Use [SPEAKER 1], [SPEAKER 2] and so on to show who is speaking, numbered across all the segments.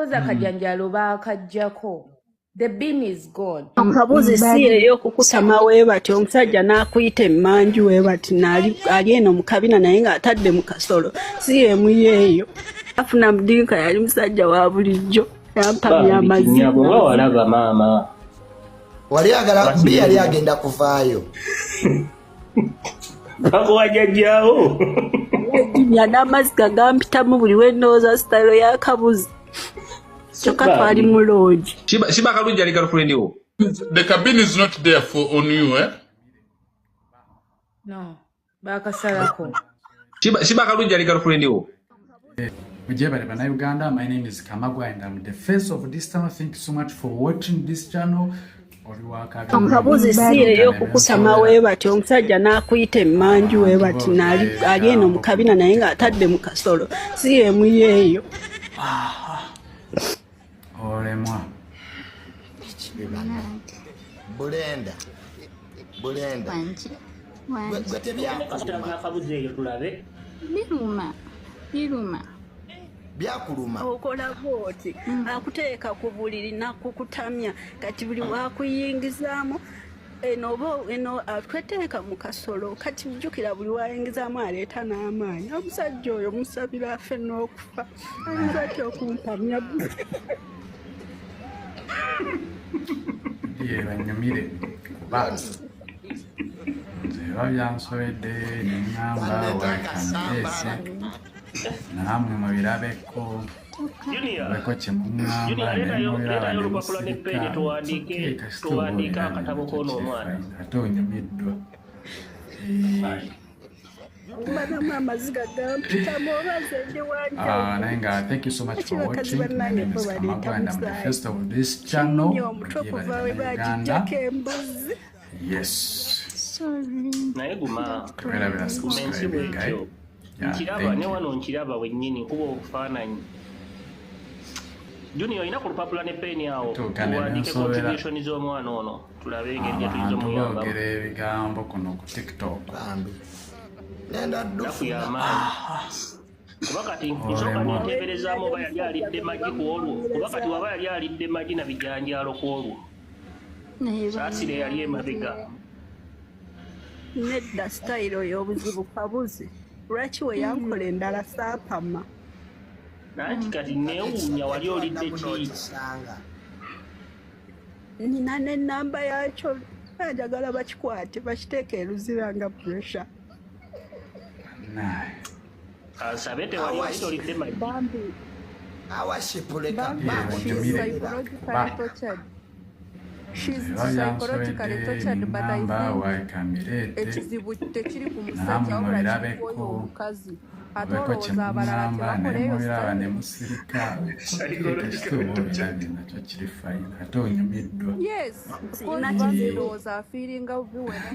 [SPEAKER 1] koza kajanjalo bakajjako. The bin is gone.
[SPEAKER 2] Kabuzi sireyo kukutama webati omusajja n'akuyita emmanju webati ali eno mu kabina naye ng'atadde mu kasolo siremu yeeyo afuna mudinka yali musajja wa bulijjo yampamya amazima
[SPEAKER 3] walaba maama
[SPEAKER 4] wali yali agenda kuvaayo
[SPEAKER 3] wajjajjaawo
[SPEAKER 2] eddinya n'amazzi gagampitamu buli wendowooza sitayiro ya Kabuzi. Chokatwali muloji.
[SPEAKER 5] Shiba kalungi ali girlfriend wo.
[SPEAKER 6] The cabin is not there on you, eh?
[SPEAKER 1] No. Bakasalako.
[SPEAKER 5] Shiba kalungi ali girlfriend wo.
[SPEAKER 7] Mujeba bana Uganda, my name is Kamagwa and I'm the face of this channel. Thank you so much for watching this channel.
[SPEAKER 2] Kabuzi sireyo kukutama webati omusajja n'akuyita emmanju webati ali eno mu kabina naye ng'atadde mu kasolo siremu yeeyo.
[SPEAKER 7] Olemwa.
[SPEAKER 4] Bulenda.
[SPEAKER 8] Biruma.
[SPEAKER 4] Byakuluma.
[SPEAKER 2] Okola bwoti akuteeka ku buliri nakukutamya kati buli wakuyingizaamu eno atweteeka mu kasolo kati jjukira buli wayingizaamu aleeta n'amaanyi omusajja oyo musabira afe n'okufa ayinza atya okumpamya
[SPEAKER 7] Ye banyumire kuba nze babyansobedde neŋŋamba wakandeese namwe mubirabeko beko kyemuŋŋamba nemubiraba nemusirika ate onyumiddwa thank you so much for watching. My name is Kamagwa and I'm the first of this channel. Yes.
[SPEAKER 8] Sorry.
[SPEAKER 7] Subscribing, guys.
[SPEAKER 3] Junior ina ku lupapula ne peni awo
[SPEAKER 7] tuwandike
[SPEAKER 3] contribution z'omwana ono tulabe engeri tulizomuyamba
[SPEAKER 7] ebigambo kuno ku TikTok
[SPEAKER 4] nenda dufu
[SPEAKER 3] kuba kati nsooka neteeberezaamu oba yali alidde magi ku olwo kuba kati waba yali alidde magi na bijanjaalo ku olwo saasire yali emabega
[SPEAKER 2] nedda sitayiro y'obuzibu Kabuzi lwaki we yankola endala saapama
[SPEAKER 3] nanti kati neewuunya wali olidde ki
[SPEAKER 2] nina n'ennamba yakyo njagala bakikwate bakiteeka eruzira nga pressure
[SPEAKER 3] asabe tewali wali tolidde magi
[SPEAKER 4] awashipuleka
[SPEAKER 2] She's psychologically tortured, but I think ekizibu tekiri ku musajja wabula kikoyo omukazi ate olowooza abalala tebakoleyo yes ndowooza afiiringa buwena.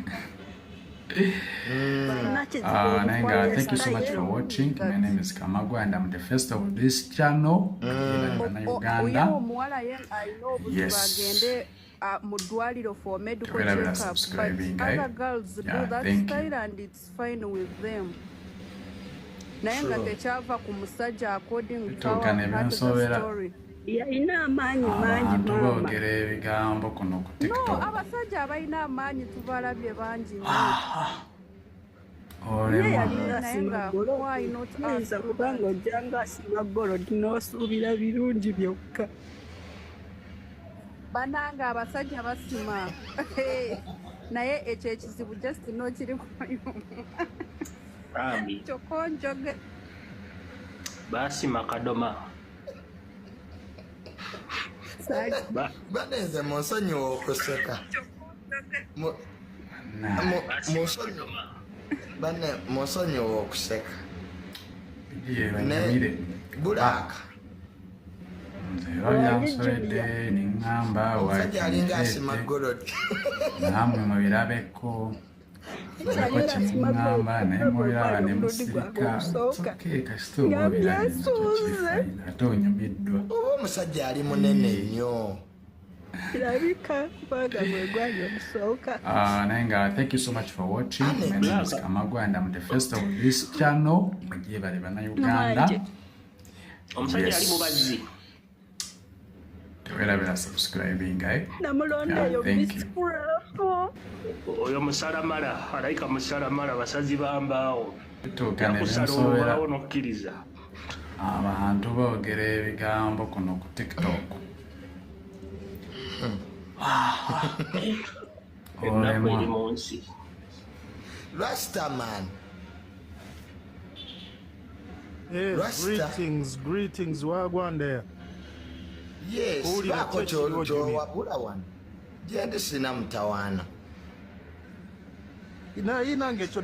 [SPEAKER 7] Thank you so much for watching. My name is Kamagwa and I'm the first of this channel. Uganda. Yes.
[SPEAKER 2] Mudwaliro for medical checkup, but other girls do that style and it's fine with them. Naye nga tekyava ku musajja according to the story. Ina amaanyi mangi mama.
[SPEAKER 7] Ebigambo kuno ku TikTok.
[SPEAKER 2] No, abasajja abalina amaanyi tubalabye bangi. Why not ask kubanga ojjanga asimagolo n'osuubira birungi byokka. Bananga abasajja basima naye ekyo ekizibu just nokiri kyokonjoge
[SPEAKER 3] basima kadoma
[SPEAKER 4] baneze musonyiwa okuseka musonyiwa okuseka bulaka
[SPEAKER 7] babyansobedde neŋŋamba namwe mubirabeko beko kyemuŋŋamba naye mubiraba nemusirika kasituuba obirabye ate onyumiddwa
[SPEAKER 4] oba omusajja ali munene nnyo
[SPEAKER 2] kirabika kubanga mwegwanya omusooka
[SPEAKER 7] naye nga thank you so much for watching. My name is Kamagwa and I'm the first of this channel. Mugyebale bannayuganda.
[SPEAKER 3] omusajja ali mubazzi
[SPEAKER 7] Tewera subscribing, guy.
[SPEAKER 2] Namulonda yo
[SPEAKER 7] Thank you.
[SPEAKER 3] Oyo musalamala, alaika musalamala basazi bambaawo.
[SPEAKER 7] Tukanebensowera
[SPEAKER 3] nokkiriza.
[SPEAKER 7] abantu boogera ebigambo kuno ku TikTok.
[SPEAKER 3] Ennaku eri mu nsi.
[SPEAKER 4] Rasta man.
[SPEAKER 9] Yes,
[SPEAKER 4] Rasta.
[SPEAKER 9] greetings, wagwan there.
[SPEAKER 4] Yes,
[SPEAKER 9] Owulira
[SPEAKER 4] bako
[SPEAKER 9] kyo
[SPEAKER 4] kyowabula wano. Gyendi sina mutawaana.
[SPEAKER 9] Nange ekyo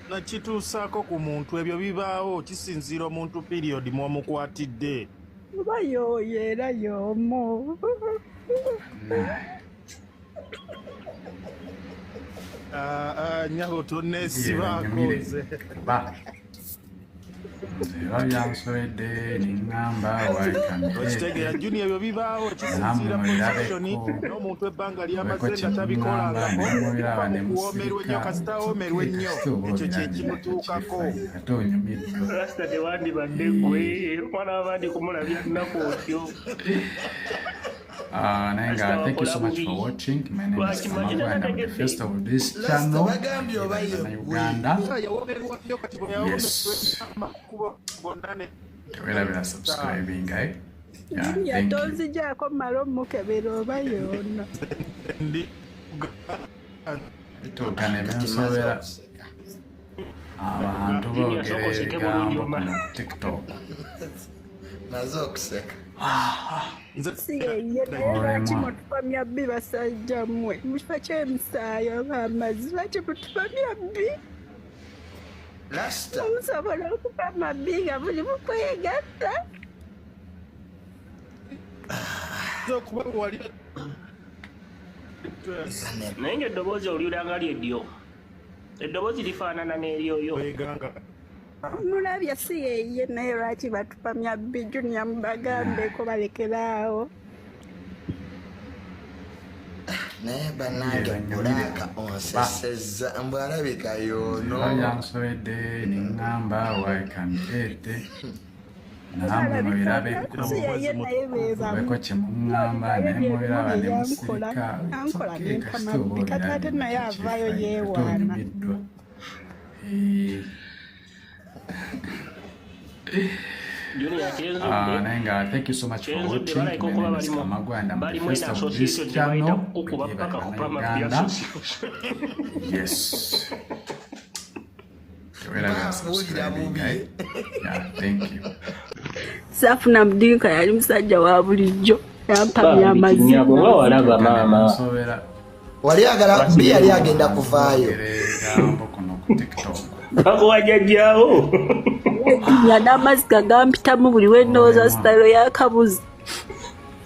[SPEAKER 9] nakituusaako ku muntu, ebyo bibaawo kisinziira omuntu period mwamukwatidde.
[SPEAKER 2] Oba yoyo era y'omu.
[SPEAKER 9] Nyabo tonneesibaako nze.
[SPEAKER 7] Byansobedde niŋŋamba
[SPEAKER 9] Okitegeera Junior, ebyo bibaawo kisinziira mu position n'omuntu ebbanga lyamaze nga tabikolangako okuwoomerwa ennyo kasita awoomerwa ennyo ekyo kye kimutuukako.
[SPEAKER 3] Rasta tewandibadde gwe omwana wabandi kumulabya nnaku otyo.
[SPEAKER 7] Thank you so much for watching. My name is Kamagwa and I'm the first of this channel. Uganda. Yes. Tewera subscribing, guy. Yeah, thank you.
[SPEAKER 2] Tonzigyako mmala omukebera oba yonna.
[SPEAKER 7] Tukanebensowera abantu boogera ebigambo kuno ku TikTok.
[SPEAKER 4] Naze okuseka.
[SPEAKER 2] Si yeye naye lwaki mutupamya bbi basajja mmwe mu kifo ky'emisaayi oba amazzi lwaki mutupamya bbi?
[SPEAKER 4] Rasta.
[SPEAKER 2] Musobola okupama bbi nga buli mukwegatta.
[SPEAKER 3] Naye ng'eddoboozi oliwulanga ly'eddyo. Eddoboozi lifaanana n'eryoyo.
[SPEAKER 2] Mulabye si yeye naye lwaki batupamya bbi? Junior mubagambeko balekeraawo.
[SPEAKER 4] Naye bannange Bulaaka onsesezza mbu alabika y'ono.
[SPEAKER 7] Byansobedde niŋŋamba wayikanteete namwe mubirabeko
[SPEAKER 2] Si yeye naye beebamu.
[SPEAKER 7] beko kye muŋŋamba naye mubiraba ne musirika
[SPEAKER 2] Ankola n'empama bbi kati ate naye avaayo yeewaana.
[SPEAKER 7] Thank you so much for watching. My name is Kamagwa and I'm the first of this channel. Uganda. Yes. Yeah, thank you.
[SPEAKER 2] Saafuna Mudinka yali musajja wa bulijjo yampamya amazima.
[SPEAKER 3] Walaba maama.
[SPEAKER 4] Wali agala bbi yali agenda kuvaayo.
[SPEAKER 3] Bakuwa jjajjaawo.
[SPEAKER 2] Ya n'amazzi gagampitamu buli we ndowooza sitayiro ya kabuzi.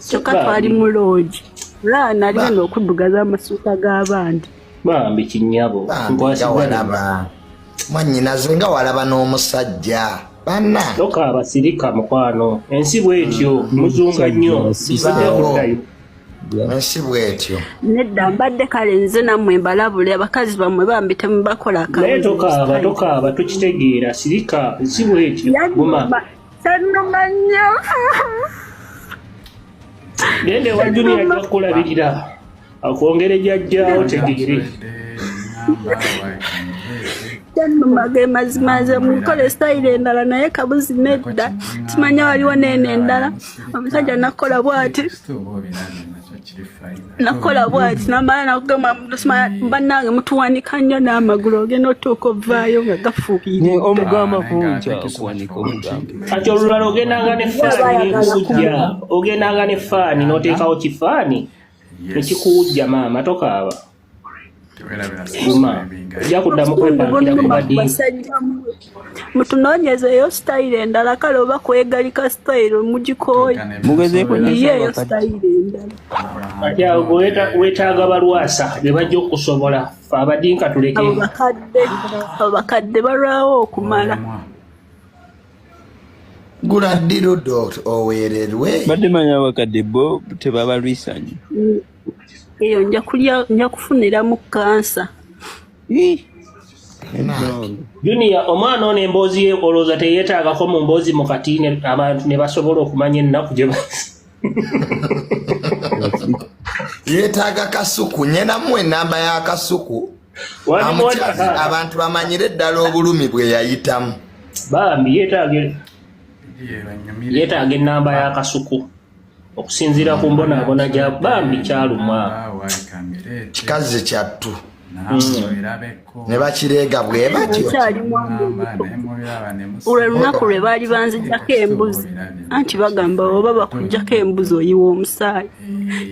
[SPEAKER 2] Kyokka twali mu loogi. Lwana alina okuddugaza amasuuka g'abandi.
[SPEAKER 3] Bambi kinnyabo.
[SPEAKER 4] Walaba. Mwannyinaze nga walaba n'omusajja. Banna.
[SPEAKER 3] Tokaaba sirika mukwano. Ensi bw'etyo muzunga nnyo.
[SPEAKER 4] Ensi bw'etyo.
[SPEAKER 2] Nedda mbadde kale nze nammwe mbalabule abakazi bammwe bambite mu bakola akabuzi.
[SPEAKER 3] Naye tokaaba tukitegeera sirika ensi bw'etyo. Guma.
[SPEAKER 2] Sannuma nnyo.
[SPEAKER 3] Gende wa Junior ajja kukulabirira. Akwongere jjajjaawo tegeere.
[SPEAKER 2] Sannuma ge mazima nze mukole sitayiro endala naye kabuzi nedda. Kimanya waliwo n'eno endala. Omusajja nakola bw'ati. Nakola bw'ati namala nakugamba bannange mutuwanika nnyo n'amagulu ogenda otuuka ovaayo nga gafuukiire.
[SPEAKER 10] Omugamba kunja okuwanika omugamba.
[SPEAKER 3] Kati olulala ogendanga n'effaani n'ekikuwujja. Ogendanga n'effaani n'oteekawo kifaani ekikuwujja maama tokaaba. Ojja kuddamu kwepankira ku badinga.
[SPEAKER 2] Mutunoonyezeeyo sitayiro endala kale oba kwegalika sitayiro mugikooye.
[SPEAKER 10] Mugezeeko
[SPEAKER 2] Yiyeeyo sitayiro endala.
[SPEAKER 3] Kati awo weetaaga balwasa be bajja okusobola. Ffe abadinka tuleke.
[SPEAKER 2] Abo bakadde balwawo okumala.
[SPEAKER 4] Gula ddirudo oweererwe.
[SPEAKER 10] Badde manya abakadde bo tebabalwisanyi.
[SPEAKER 2] Eyo nja kufunira mu kansa.
[SPEAKER 3] Junior omwana ono emboozi ye olowooza teyeetaagako mu mboozi mu katini abantu ne basobola okumanya ennaku gye
[SPEAKER 4] Yetaaga kasuku nyena mwe namba ya kasuku abantu bamanyire ddala obulumi bwe yayitamu
[SPEAKER 3] bambi yetaaga ennamba ya kasuku okusinziira ku mbonaabona gya bambi kyaluma
[SPEAKER 4] kikazi kyattu ne bakireega bwe batyo
[SPEAKER 2] olunaku lwe baali banzijjako embuzi anti bagamba oba bakujjako embuzi oyiwa omusaayi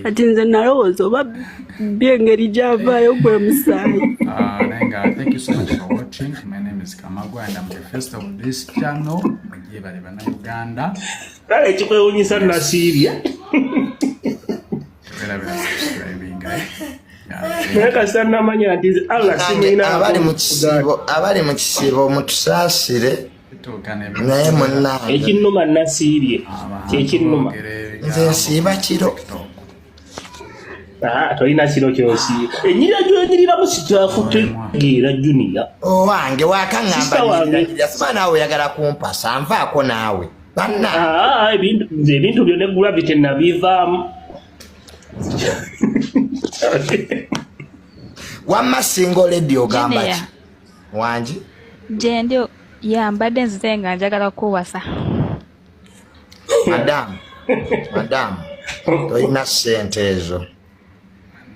[SPEAKER 2] kati nze nalowooza oba byengeri gyavaayo gwe musaayi.
[SPEAKER 7] Thank you so much for watching. My name is Kamagwa and I'm the first of this channel. Uganda.
[SPEAKER 3] Kale kikwewunyisa Nasiria.
[SPEAKER 4] Abali mu kisibo mutusaasire naye munnange
[SPEAKER 3] ekinnuma Nasirie kyekinnuma
[SPEAKER 4] nze nsiiba kiro
[SPEAKER 3] tolina kiro kyosiiba enyirira gyoyingiriramu sikyakutegeera Junior
[SPEAKER 4] owange wakaŋŋamba siba naawe oyagala kumpasa nvaako naawe banna
[SPEAKER 3] ebintu byonna eggula bitennabivaamu
[SPEAKER 4] wamma singa oledi ogamba ki wangi
[SPEAKER 8] gyendi yambadde nzize nga njagala kuwasa
[SPEAKER 4] madamu tolina ssente ezo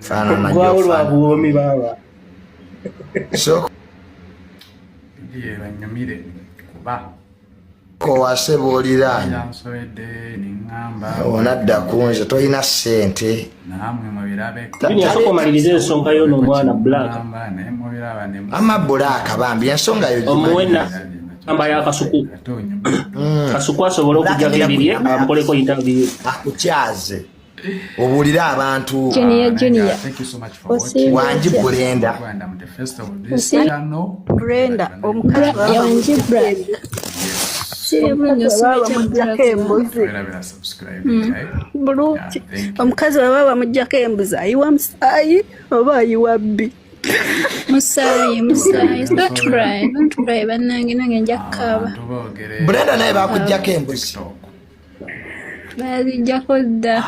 [SPEAKER 3] faananabwomi baba
[SPEAKER 4] kowase booliraanyi onadda kunze tolina ssente
[SPEAKER 3] yasokomaliriza ensonga yo n'omwana Black
[SPEAKER 4] ama Black bambi ensonga yo
[SPEAKER 3] omuwena amba ya kasuku kasuku asobola okujjako ebirye amukoleko interview
[SPEAKER 4] akukyaze obuulira abantu
[SPEAKER 8] Junior
[SPEAKER 4] wangi
[SPEAKER 2] Brenda omukazi
[SPEAKER 8] wangi Black
[SPEAKER 2] bulungi omukazi baba bamuggyako embuzi ayiwa musaayi oba ayiwa bbi
[SPEAKER 8] musaayi don't cry bannange nange nja kukaaba
[SPEAKER 4] Brenda naye bakuggyako embuzi
[SPEAKER 8] baziggyako dda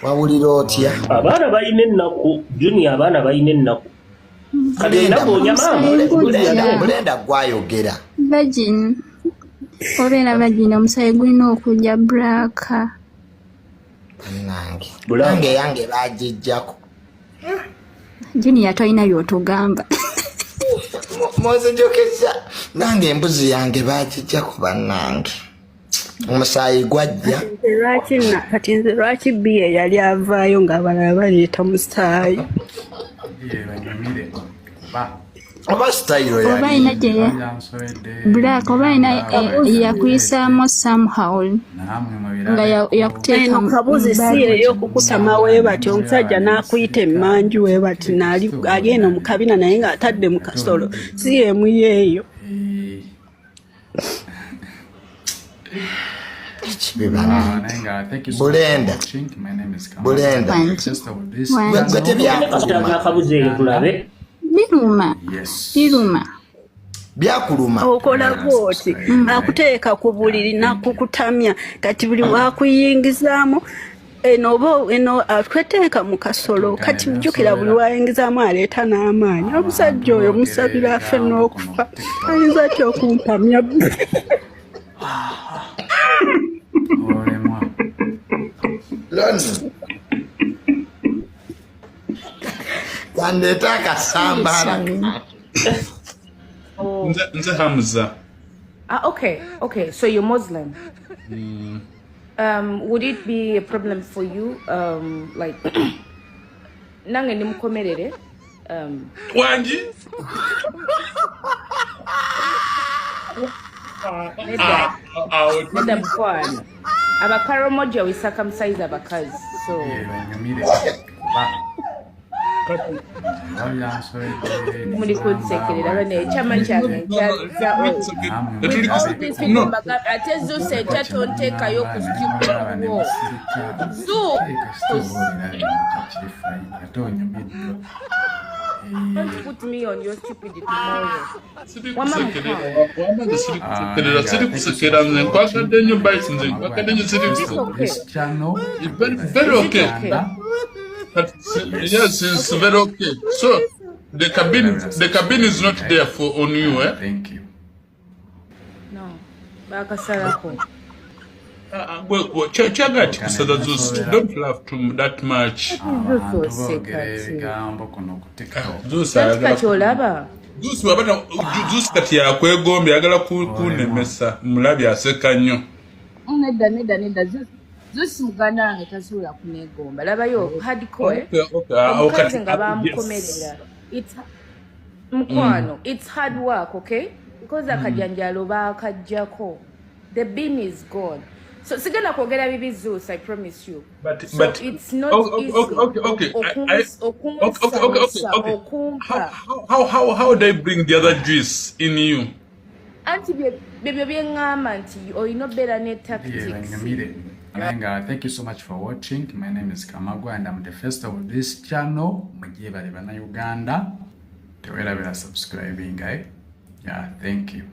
[SPEAKER 4] wawulira otya
[SPEAKER 3] abaana balina ennaku Junior abaana balina ennaku kale ennaku onyamama
[SPEAKER 4] Brenda gwayogera
[SPEAKER 8] virgin obeera virgin omusaayi gulina okujja Black
[SPEAKER 4] nange yange bagijjako
[SPEAKER 8] Junior tolina by'otugamba
[SPEAKER 4] monzijokeza nange embuzi yange bagijjako bannange omusaayi gwajja
[SPEAKER 2] kati nze lwaki bbiya yali avaayo ng'abalala baleeta musaayi
[SPEAKER 4] oba sitayiro
[SPEAKER 8] oba alina gye Black oba alina yakuyisaamu somehow nga yakuteeka
[SPEAKER 2] kabuzi si eyo okukutama wee bati omusajja n'akuyita emmanju wee bati ali eno mu kabina naye ng'atadde mu kasolo si emu yeeyo
[SPEAKER 4] Bulenda gwe
[SPEAKER 8] biruma
[SPEAKER 4] byakuluma
[SPEAKER 2] okola bwoti akuteeka ku buliri nakukutamya kati buli wakuyingizaamu eno atweteeka mu kasolo kati jjukira buli wayingizaamu aleeta n'amaanyi omusajja oyo musabira afe n'okufa ayinza atya okumpamya
[SPEAKER 4] kandeeta akasambala
[SPEAKER 6] Nze Hamza.
[SPEAKER 1] Okay. So you're Muslim. Would it be a problem for you? Like, nange nimukomerere.
[SPEAKER 6] Wangi?
[SPEAKER 1] Neda mkwana. Abakaramoja we circumcise abakazi. So. Muri kunsekerera bane chama cyange no atezo se chatonteeka yo ku studio zo Don't put me on your stupidity tomorrow.
[SPEAKER 6] Very okay. Yes, it's very okay. So the cabin is not there for on you, eh?
[SPEAKER 7] Thank you.
[SPEAKER 1] No. Bakasalako.
[SPEAKER 6] Well, don't laugh too that much. Zeus kati yakwegombe yagala kunemesa mulabi aseka nnyo.
[SPEAKER 1] Nedda. Zeus muganda wange tazuula kunegomba. Labayo hardcore. Omukazi nga bamukomerera. Mukwano, it's hard work, okay? Because akajanjalo bakajjako. The beam is gone. So sigala kwogera bibi Zeus, I promise you.
[SPEAKER 6] But
[SPEAKER 1] it's not easy.
[SPEAKER 6] Okay. How they bring the other juice in you?
[SPEAKER 1] Anti bebyo ngamba nti oyino better net tactics.
[SPEAKER 7] Thank you so much for watching. My name is Kamagwa and I'm the first of this channel. Mugiye bali bana Uganda. Tewera subscribing, guys. Yeah, thank you.